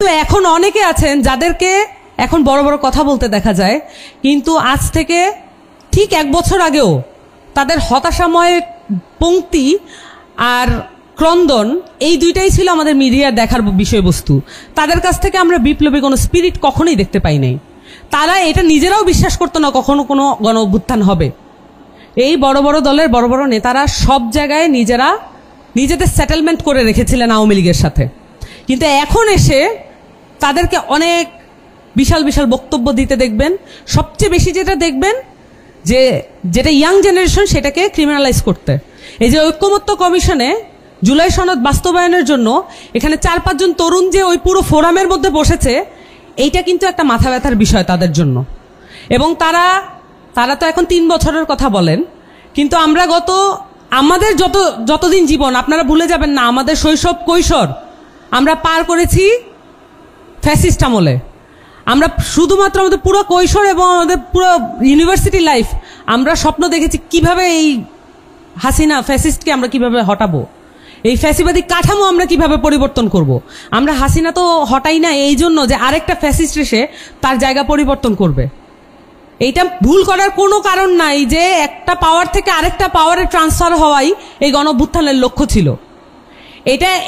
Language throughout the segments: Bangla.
তো এখন অনেকে আছেন যাদেরকে এখন বড় বড় কথা বলতে দেখা যায়, কিন্তু আজ থেকে ঠিক 1 বছর আগেও তাদের হতাশাময় পংক্তি আর ক্রন্দন এই দুইটাই ছিল আমাদের মিডিয়ার দেখার বিষয়বস্তু। তাদের কাছ থেকে আমরা বিপ্লবী কোনো স্পিরিট কখনোই দেখতে পাই নাই। তারা এটা নিজেরাও বিশ্বাস করতো না কখনো কোনো গণ অভ্যুত্থান হবে। এই বড় বড় দলের বড় বড় নেতারা সব জায়গায় নিজেদের সেটেলমেন্ট করে রেখেছিলেন আওয়ামী লীগের সাথে, কিন্তু এখন এসে তাদেরকে অনেক বিশাল বিশাল বক্তব্য দিতে দেখবেন। সবচেয়ে বেশি যেটা দেখবেন যেটা ইয়াং জেনারেশন সেটাকে ক্রিমিনালাইজ করতে। এই যে ঐক্যমত্য কমিশনে জুলাই সনদ বাস্তবায়নের জন্য এখানে 4-5 জন তরুণ যে ওই পুরো ফোরামের মধ্যে বসেছে, এইটা কিন্তু একটা মাথা ব্যথার বিষয় তাদের জন্য। এবং তারা তো এখন 3 বছরের কথা বলেন, কিন্তু আমরা আমাদের যতদিন জীবন, আপনারা ভুলে যাবেন না আমাদের শৈশব কৈশোর আমরা পার করেছি ফ্যাসিস্ট আমলে। আমরা শুধুমাত্র আমাদের পুরো কৈশোর এবং আমাদের পুরো ইউনিভার্সিটি লাইফ আমরা স্বপ্ন দেখেছি কিভাবে এই হাসিনা ফ্যাসিস্টকে আমরা কিভাবে হটাবো, এই ফ্যাসিবাদী কাঠামো আমরা কিভাবে পরিবর্তন করব। আমরা হাসিনা তো হটাই না এই জন্য যে আরেকটা ফ্যাসিস্ট এসে তার জায়গা পরিবর্তন করবে। এইটা ভুল করার কোনো কারণ নাই যে একটা পাওয়ার থেকে আরেকটা পাওয়ারে ট্রান্সফার হওয়াই এই গণঅভ্যুত্থানের লক্ষ্য ছিল।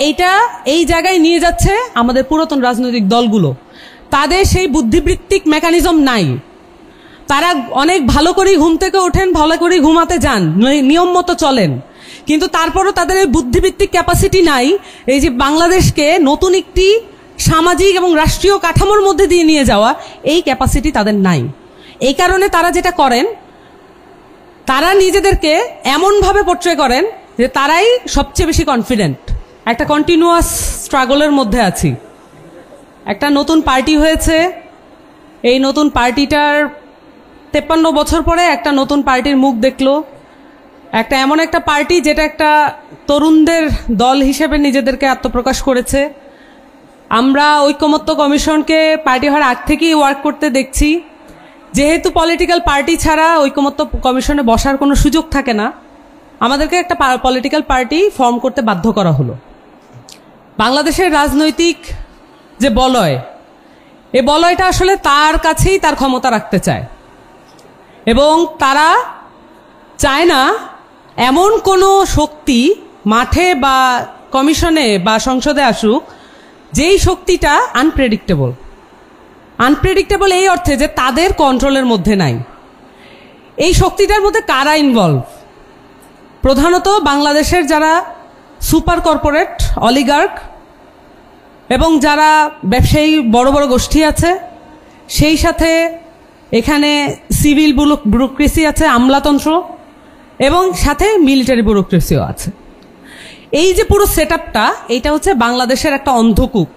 এইটা এই জায়গায় নিয়ে যাচ্ছে আমাদের পুরাতন রাজনৈতিক দলগুলো। তাদের সেই বুদ্ধিবৃত্তিক মেকানিজম নাই। তারা অনেক ভালো করে ঘুম থেকে ওঠেন, ভালো করে ঘুমাতে যান, নিয়ম মতো চলেন, কিন্তু তারপরও তাদের এই বুদ্ধিবৃত্তিক ক্যাপাসিটি নাই এই যে বাংলাদেশকে নতুন একটি সামাজিক এবং রাষ্ট্রীয় কাঠামোর মধ্যে দিয়ে নিয়ে যাওয়া, এই ক্যাপাসিটি তাদের নাই। এই কারণে তারা যেটা করেন, তারা নিজেদেরকে এমনভাবে পোর্ট্রে করেন যে তারাই সবচেয়ে বেশি কনফিডেন্ট। একটা কন্টিনিউয়াস স্ট্রাগলের মধ্যে আছি। একটা নতুন পার্টি হয়েছে, এই নতুন পার্টিটার 53 বছর পরে একটা নতুন পার্টির মুখ দেখলো। এমন একটা পার্টি যেটা একটা তরুণদের দল হিসেবে নিজেদেরকে আত্মপ্রকাশ করেছে। আমরা ঐক্যমত্য কমিশনকে পার্টি হওয়ার আগ থেকেই ওয়ার্ক করতে দেখছি। যেহেতু পলিটিক্যাল পার্টি ছাড়া ঐক্যমত্য কমিশনে বসার কোনো সুযোগ থাকে না, আমাদেরকে একটা পলিটিক্যাল পার্টি ফর্ম করতে বাধ্য করা হলো। বাংলাদেশের রাজনৈতিক যে বলয়, এই বলয়টা আসলে তার কাছেই তার ক্ষমতা রাখতে চায়, এবং তারা চায় না এমন কোনো শক্তি মাঠে বা কমিশনে বা সংসদে আসুক যেই শক্তিটা আনপ্রেডিক্টেবল এই অর্থে যে তাদের কন্ট্রোলের মধ্যে নাই। এই শক্তিটার মধ্যে কারা ইনভলভ? প্রধানত বাংলাদেশের যারা সুপার কর্পোরেট অলিগার্ক এবং যারা ব্যবসায়ী বড় বড় গোষ্ঠী আছে, সেই সাথে এখানে সিভিল ব্যুরোক্রেসি আছে, আমলাতন্ত্র, এবং সাথে মিলিটারি ব্যুরোক্রেসিও আছে। এই যে পুরো সেটআপটা, এইটা হচ্ছে বাংলাদেশের একটা অন্ধকূপ।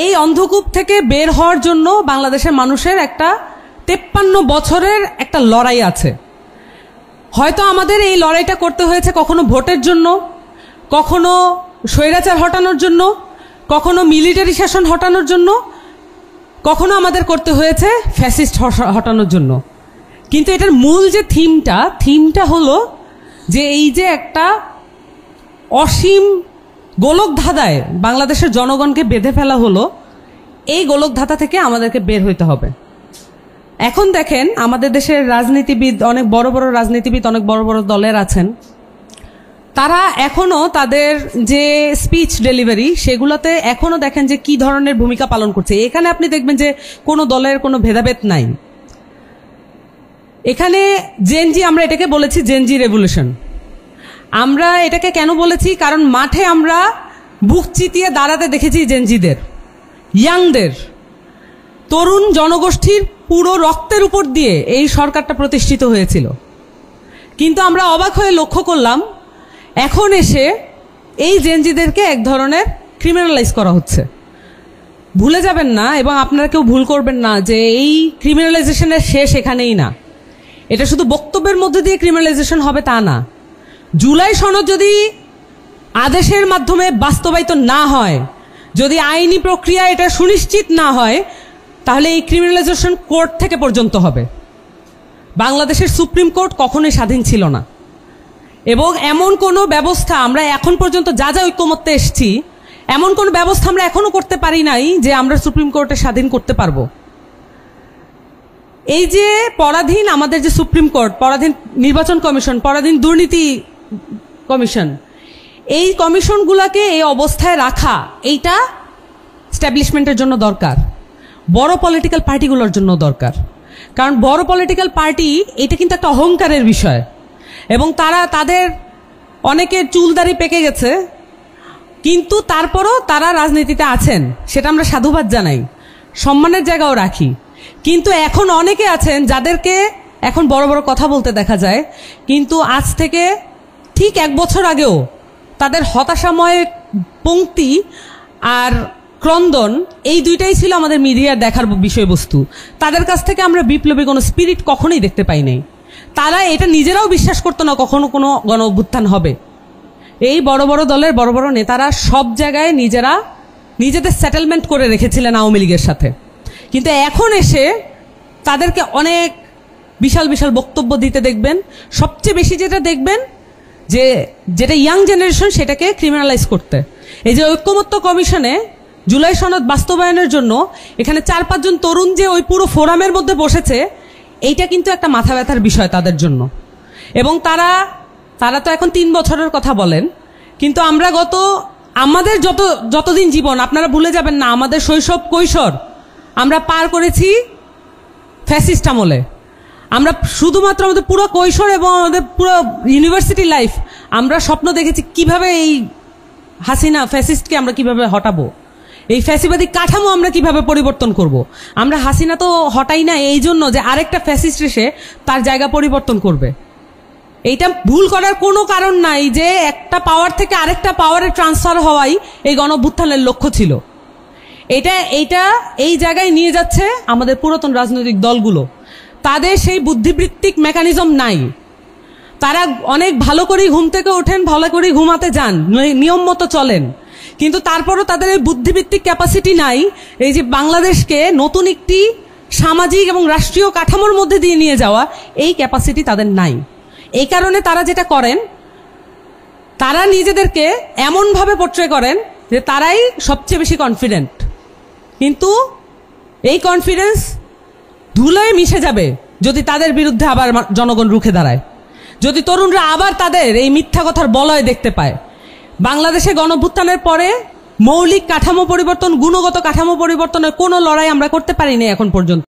এই অন্ধকূপ থেকে বের হওয়ার জন্য বাংলাদেশের মানুষের একটা 53 বছরের একটা লড়াই আছে। হয়তো আমাদের এই লড়াইটা করতে হয়েছে কখনো ভোটের জন্য, কখনো স্বৈরাচার হটানোর জন্য, কখনো মিলিটারি শাসন হটানোর জন্য, কখনো আমাদের করতে হয়েছে ফ্যাসিস্ট হটানোর জন্য। কিন্তু এটার মূল যে থিমটা হলো যে এই যে একটা অসীম গোলকধাঁধায় বাংলাদেশের জনগণকে বেঁধে ফেলা হলো, এই গোলকধাঁধা থেকে আমাদেরকে বের হইতে হবে। এখন দেখেন আমাদের দেশের রাজনীতিবিদ, অনেক বড় বড় রাজনীতিবিদ, অনেক বড় বড় দলের আছেন, তারা এখনো তাদের যে স্পিচ ডেলিভারি সেগুলোতে এখনো দেখেন যে কি ধরনের ভূমিকা পালন করছে। এখানে আপনি দেখবেন যে কোনো দলের কোনো ভেদাভেদ নাই। এখানে জেনজি, আমরা এটাকে বলেছি জেনজি রেভলিউশন। আমরা এটাকে কেন বলেছি? কারণ মাঠে আমরা বুক চিতিয়ে দাঁড়াতে দেখেছি জেনজিদের, ইয়াংদের, তরুণ জনগোষ্ঠীর পুরো রক্তের উপর দিয়ে এই সরকারটা প্রতিষ্ঠিত হয়েছিল। কিন্তু আমরা অবাক হয়ে লক্ষ্য করলাম এখন এসে এই জেনজিদেরকে এক ধরনের ক্রিমিনালাইজ করা হচ্ছে। ভুলে যাবেন না, এবং আপনারা কেউ ভুল করবেন না, যে এই ক্রিমিনালাইজেশনের শেষ এখানেই না। এটা শুধু বক্তব্যের মধ্যে দিয়ে ক্রিমিনালাইজেশন হবে তা না। জুলাই সনদ যদি আদেশের মাধ্যমে বাস্তবায়িত না হয়, যদি আইনি প্রক্রিয়া এটা সুনিশ্চিত না হয়, তাহলে এই ক্রিমিনালাইজেশন কোর্ট থেকে পর্যন্ত হবে। বাংলাদেশের সুপ্রিম কোর্ট কখনোই স্বাধীন ছিল না, এবং এমন কোনো ব্যবস্থা আমরা এখন পর্যন্ত যা ঐক্যমত্যে এসেছি এমন কোন ব্যবস্থা আমরা এখনো করতে পারি নাই যে আমরা সুপ্রিম কোর্টে স্বাধীন করতে পারবো। এই যে পরাধীন আমাদের যে সুপ্রিম কোর্ট, পরাধীন নির্বাচন কমিশন, পরাধীন দুর্নীতি কমিশন, এই কমিশনগুলোকে এই অবস্থায় রাখা এইটা স্ট্যাবলিশমেন্টের জন্য দরকার, বড় পলিটিক্যাল পার্টিগুলোর জন্য দরকার। কারণ বড় পলিটিক্যাল পার্টি এটা কিন্তু একটা অহংকারের বিষয়, এবং তাদের অনেকের চুলদাড়ি পেকে গেছে, কিন্তু তারপরও তারা রাজনীতিতে আছেন, সেটা আমরা সাধুবাদ জানাই, সম্মানের জায়গাও রাখি। কিন্তু এখন অনেকে আছেন যাদেরকে এখন বড় বড় কথা বলতে দেখা যায়, কিন্তু আজ থেকে ঠিক 1 বছর আগেও তাদের হতাশাময় পংক্তি আর ক্রন্দন এই দুইটাই ছিল আমাদের মিডিয়ার দেখার বিষয়বস্তু। তাদের কাছ থেকে আমরা বিপ্লবী কোনো স্পিরিট কখনোই দেখতে পাই নাই। তারা এটা নিজেরাও বিশ্বাস করতো না কখনো কোনো গণ অভ্যুত্থান হবে। এই বড় বড় দলের বড় বড় নেতারা সব জায়গায় নিজেদের সেটেলমেন্ট করে রেখেছিলেন আওয়ামী লীগের সাথে, কিন্তু এখন এসে তাদেরকে অনেক বিশাল বিশাল বক্তব্য দিতে দেখবেন। সবচেয়ে বেশি যেটা দেখবেন যেটা ইয়াং জেনারেশন, সেটাকে ক্রিমিনালাইজ করতে। এই যে ঐক্যমত্য কমিশনে জুলাই সনদ বাস্তবায়নের জন্য এখানে 4-5 জন তরুণ যে ওই পুরো ফোরামের মধ্যে বসেছে, এইটা কিন্তু একটা মাথা ব্যথার বিষয় তাদের জন্য। এবং তারা তো এখন 3 বছরের কথা বলেন, কিন্তু আমরা আমাদের যতদিন জীবন, আপনারা ভুলে যাবেন না, আমাদের শৈশব কৈশোর আমরা পার করেছি ফ্যাসিস্ট আমলে। আমরা শুধুমাত্র আমাদের পুরো কৈশোর এবং আমাদের পুরো ইউনিভার্সিটি লাইফ আমরা স্বপ্ন দেখেছি কিভাবে এই হাসিনা ফ্যাসিস্টকে আমরা কিভাবে হটাবো, এই ফ্যাসিবাদী কাঠামো আমরা কিভাবে পরিবর্তন করব। আমরা হাসিনা তো হটাই না এই জন্য যে আরেকটা ফ্যাসিস্ট এসে তার জায়গা পরিবর্তন করবে। এইটা ভুল করার কোনো কারণ নাই যে একটা পাওয়ার থেকে আরেকটা পাওয়ারে ট্রান্সফার হওয়াই এই গণঅভ্যুত্থানের লক্ষ্য ছিল। এইটা এই জায়গায় নিয়ে যাচ্ছে আমাদের পুরাতন রাজনৈতিক দলগুলো। তাদের সেই বুদ্ধিবৃত্তিক মেকানিজম নাই। তারা অনেক ভালো করে ঘুম থেকে ওঠেন, ভালো করে ঘুমাতে যান, নিয়ম মতো চলেন, কিন্তু তারপরও তাদের এই বুদ্ধিবৃত্তিক ক্যাপাসিটি নাই এই যে বাংলাদেশকে নতুন একটি সামাজিক এবং রাষ্ট্রীয় কাঠামোর মধ্যে দিয়ে নিয়ে যাওয়া, এই ক্যাপাসিটি তাদের নাই। এই কারণে তারা যেটা করেন, তারা নিজেদেরকে এমনভাবে পোট্রে করেন যে তারাই সবচেয়ে বেশি কনফিডেন্ট, কিন্তু এই কনফিডেন্স ধুলোয় মিশে যাবে যদি তাদের বিরুদ্ধে আবার জনগণ রুখে দাঁড়ায়, যদি তরুণরা আবার তাদের এই মিথ্যা কথার বলয় দেখতে পায়। বাংলাদেশে গণঅভ্যুত্থানের পরে মৌলিক কাঠামো পরিবর্তন, গুণগত কাঠামো পরিবর্তনের কোনো লড়াই আমরা করতে পারিনি এখন পর্যন্ত।